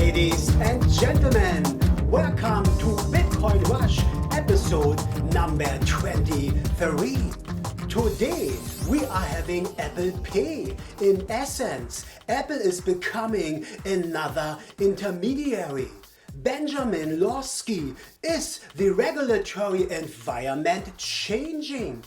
Ladies and gentlemen, welcome to BitcoinRush episode number 23. Today we are having ApplePay. In essence, Apple is becoming another intermediary. Benjamin Lawsky, is the regulatory environment changing?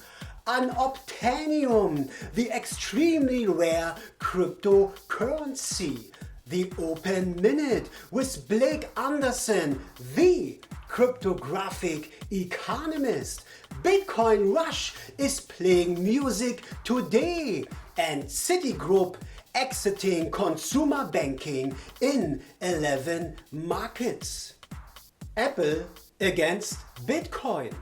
Unobtanium, the extremely rare cryptocurrency. TheOpenMinute with Blake Anderson, the cryptographic economist. BitcoinRush is playing music today, and Citigroup exiting consumer banking in 11 markets. Apple against Bitcoin.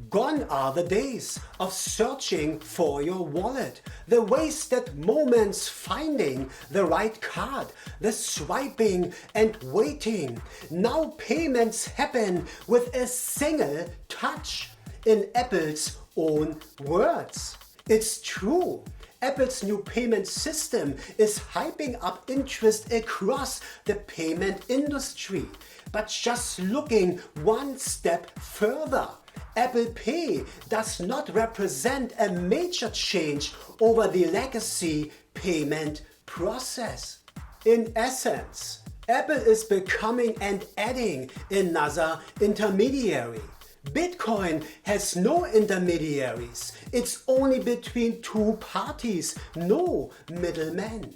Gone are the days of searching for your wallet, the wasted moments finding the right card, the swiping and waiting. Now payments happen with a single touch. In Apple's own words, it's true. Apple's new payment system is hyping up interest across the payment industry. But just looking one step further, ApplePay does not represent a major change over the legacy payment process. In essence, Apple is becoming and adding another intermediary. Bitcoin has no intermediaries. It's only between two parties, no middlemen.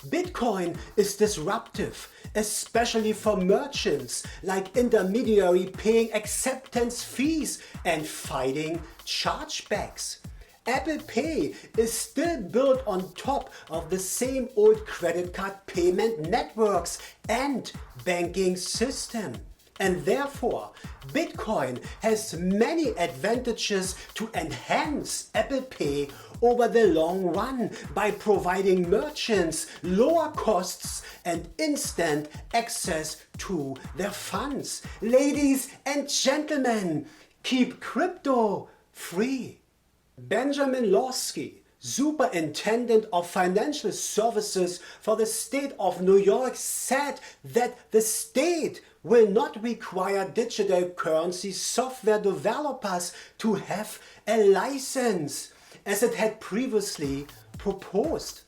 Bitcoin is disruptive, especially for merchants, like intermediary paying acceptance fees and fighting chargebacks. Apple Pay is still built on top of the same old credit card payment networks and banking system. And therefore, Bitcoin has many advantages to enhance Apple Pay over the long run by providing merchants lower costs and instant access to their funds. Ladies and gentlemen, keep crypto free. Benjamin Lawsky, Superintendent of Financial Services for the state of New York, said that the state will not require digital currency software developers to have a license, as it had previously proposed.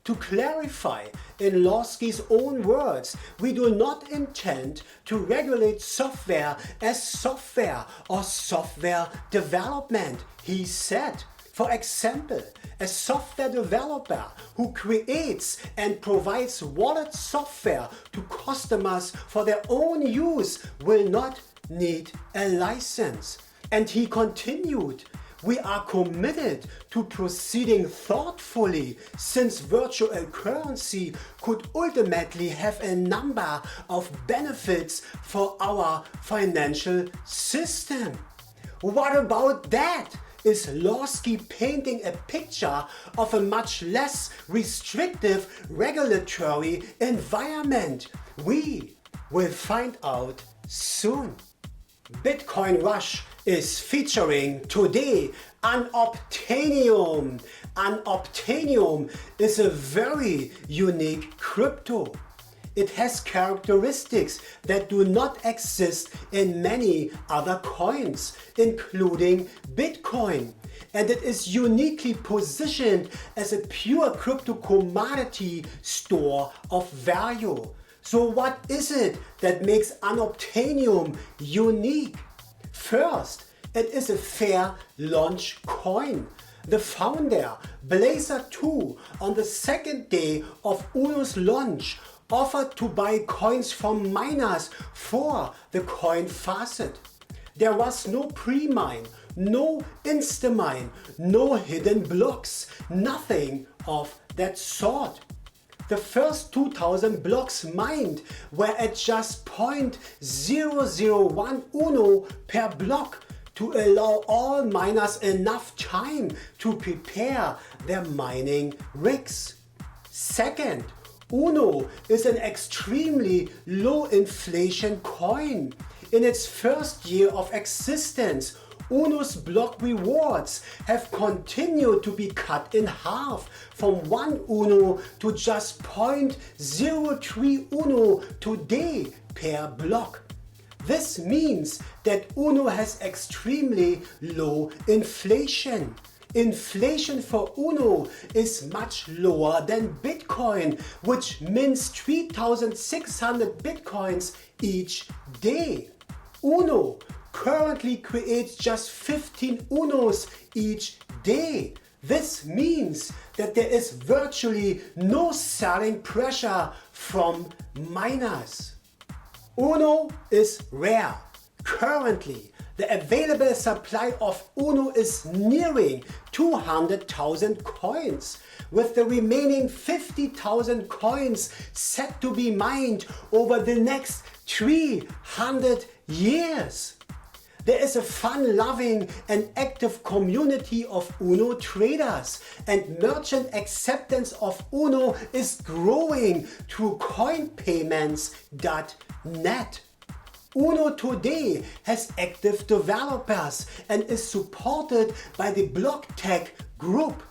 To clarify, in Lawsky's own words, we do not intend to regulate software as software or software development, he said. For example, a software developer who creates and provides wallet software to customers for their own use will not need a license. And he continued, we are committed to proceeding thoughtfully, since virtual currency could ultimately have a number of benefits for our financial system. What about that? Is Lawsky painting a picture of a much less restrictive regulatory environment? We will find out soon. BitcoinRush is featuring today Unobtanium. Unobtanium is a very unique crypto. It has characteristics that do not exist in many other coins, including Bitcoin. And it is uniquely positioned as a pure crypto commodity store of value. So what is it that makes Unobtanium unique? First, it is a fair launch coin. The founder, Blazer2, on the second day of Uno's launch, offered to buy coins from miners for the coin facet. There was no pre-mine, no insta-mine, no hidden blocks, nothing of that sort. The first 2,000 blocks mined were at just 0.001 Uno per block to allow all miners enough time to prepare their mining rigs. Second, Uno is an extremely low inflation coin. In its first year of existence, UNO's block rewards have continued to be cut in half from 1 UNO to just 0.03 UNO today per block. This means that UNO has extremely low inflation. Inflation for UNO is much lower than Bitcoin, which mints 3,600 Bitcoins each day. UNO currently creates just 15 UNOs each day. This means that there is virtually no selling pressure from miners. UNO is rare. Currently, the available supply of UNO is nearing 200,000 coins, with the remaining 50,000 coins set to be mined over the next 300 years. There is a fun-loving and active community of UNO traders, and merchant acceptance of UNO is growing through coinpayments.net. UNO today has active developers and is supported by the BlockTech group.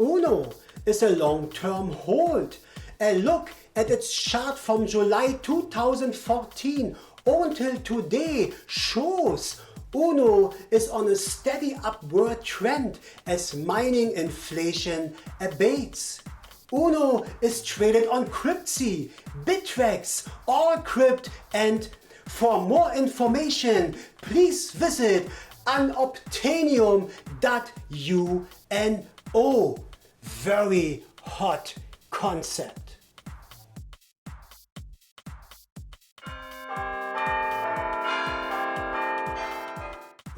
UNO is a long-term hold. A look at its chart from July 2014 until today shows UNO is on a steady upward trend as mining inflation abates. UNO is traded on Cryptsy, Bittrex, Allcrypt, and for more information, please visit Unobtanium.uno. Very hot concept.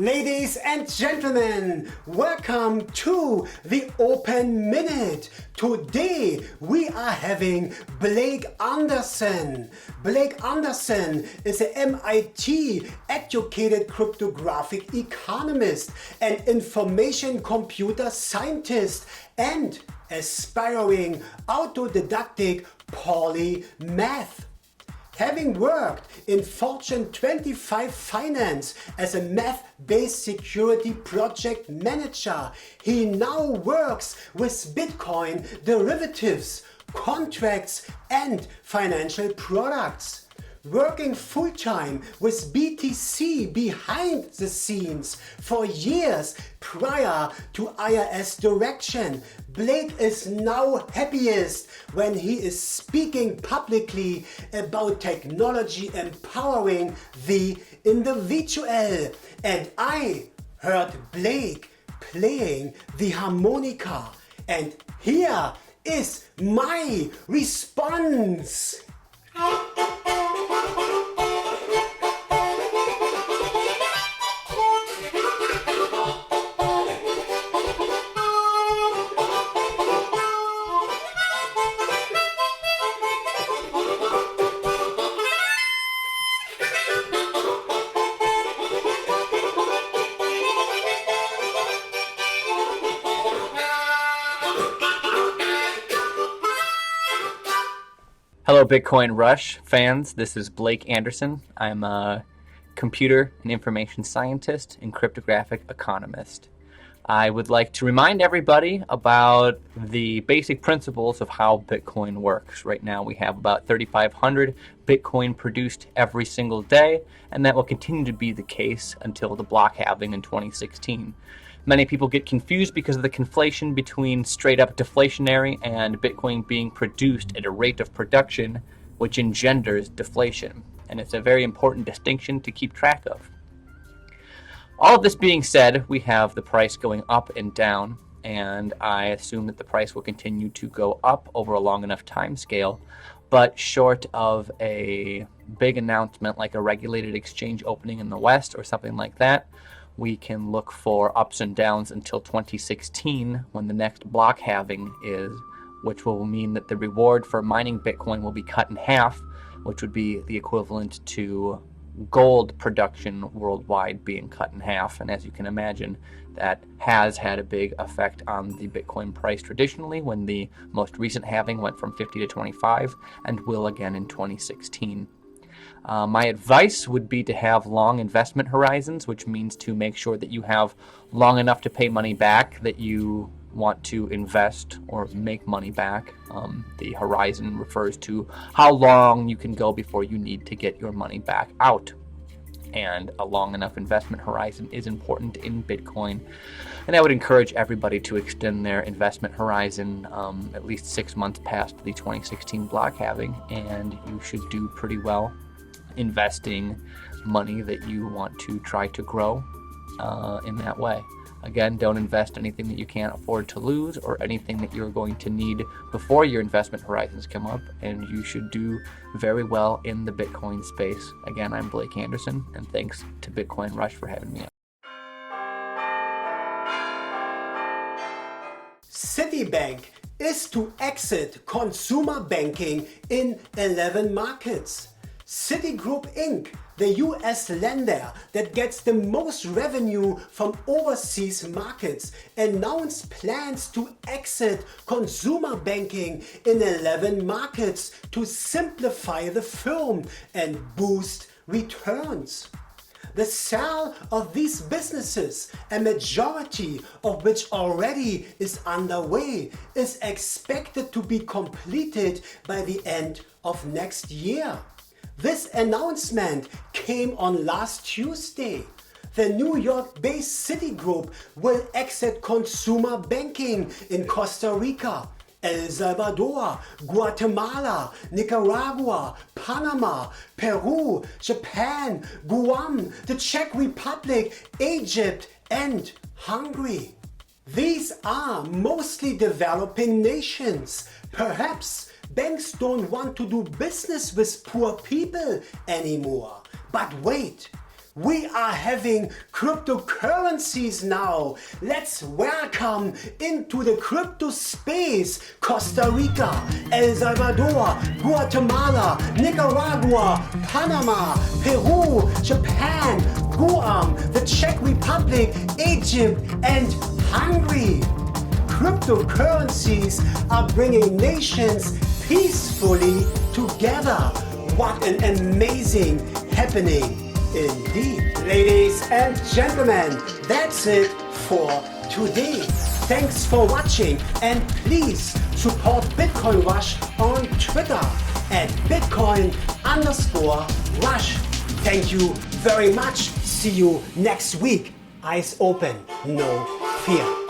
Ladies and gentlemen, welcome to the Open Minute. Today we are having Blake Anderson. Blake Anderson is an MIT educated cryptographic economist, an information computer scientist, and aspiring autodidactic polymath. Having worked in Fortune 25 finance as a math-based security project manager, he now works with Bitcoin derivatives, contracts, and financial products. Working full-time with BTC behind the scenes for years prior to IRS direction, Blake is now happiest when he is speaking publicly about technology empowering the individual. And I heard Blake playing the harmonica, and here is my response. Hello BitcoinRush fans, this is Blake Anderson. I'm a computer and information scientist and cryptographic economist. I would like to remind everybody about the basic principles of how Bitcoin works. Right now we have about 3,500 Bitcoin produced every single day, and that will continue to be the case until the block halving in 2016. Many people get confused because of the conflation between straight up deflationary and Bitcoin being produced at a rate of production which engenders deflation. And it's a very important distinction to keep track of. All of this being said, we have the price going up and down, and I assume that the price will continue to go up over a long enough time scale, but short of a big announcement like a regulated exchange opening in the West or something like that, we can look for ups and downs until 2016 when the next block halving is, which will mean that the reward for mining Bitcoin will be cut in half, which would be the equivalent to gold production worldwide being cut in half. And as you can imagine, that has had a big effect on the Bitcoin price traditionally when the most recent halving went from 50 to 25 and will again in 2016. My advice would be to have long investment horizons, which means to make sure that you have long enough to pay money back that you want to invest or make money back. The horizon refers to how long you can go before you need to get your money back out. And a long enough investment horizon is important in Bitcoin. And I would encourage everybody to extend their investment horizon at least 6 months past the 2016 block halving, and you should do pretty well investing money that you want to try to grow in that way. Again, don't invest anything that you can't afford to lose or anything that you're going to need before your investment horizons come up, and you should do very well in the Bitcoin space. Again, I'm Blake Anderson, and thanks to BitcoinRush for having me on. Citibank is to exit consumer banking in 11 markets. Citigroup Inc., the US lender that gets the most revenue from overseas markets, announced plans to exit consumer banking in 11 markets to simplify the firm and boost returns. The sale of these businesses, a majority of which already is underway, is expected to be completed by the end of next year. This announcement came on last Tuesday. The New York-based Citigroup will exit consumer banking in Costa Rica, El Salvador, Guatemala, Nicaragua, Panama, Peru, Japan, Guam, the Czech Republic, Egypt, and Hungary. These are mostly developing nations. Perhaps banks don't want to do business with poor people anymore. But wait, we are having cryptocurrencies now. Let's welcome into the crypto space Costa Rica, El Salvador, Guatemala, Nicaragua, Panama, Peru, Japan, Guam, the Czech Republic, Egypt, and Hungary. Cryptocurrencies are bringing nations peacefully together. What an amazing happening indeed. Ladies and gentlemen, that's it for today. Thanks for watching, and please support BitcoinRush on Twitter at Bitcoin_Rush. Thank you very much. See you next week. Eyes open, no fear.